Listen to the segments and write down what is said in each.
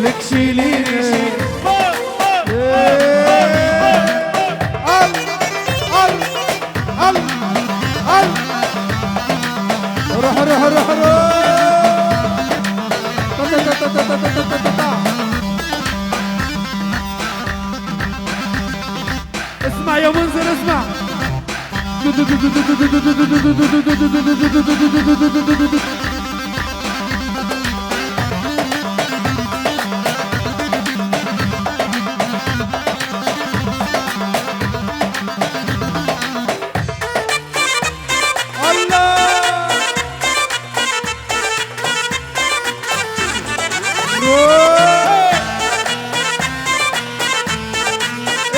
ولك شيليني روح روح روح روح اسمع يا منذر اسمع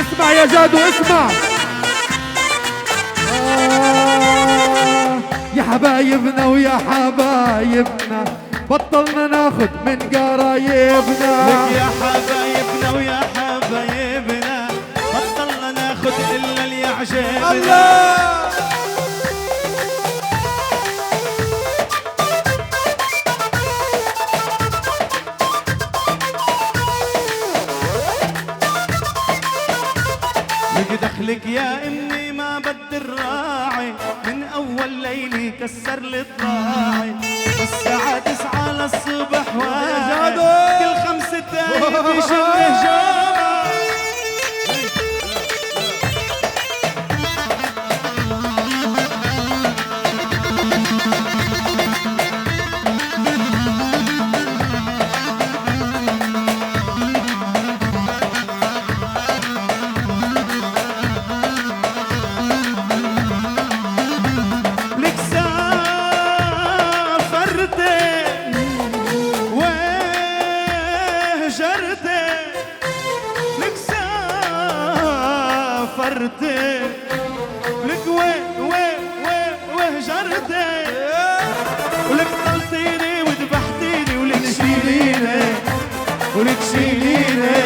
اسمع يا جادو اسمع يا حبايبنا ويا حبايبنا بطلنا ناخد من قرايبنا لك يا حبايبنا ويا حبايبنا بطلنا ناخد الا اللي يعجبنا الله لك دخلك يا امي ما بدي الراعي من اول ليلي كسر لي طراعي والساعة 9 للصبح واعي كل 5 دقايق بيشبه جامع لك وهجرتي ولك طلتيني وذبحتيني ولك شيليني ولك شيليني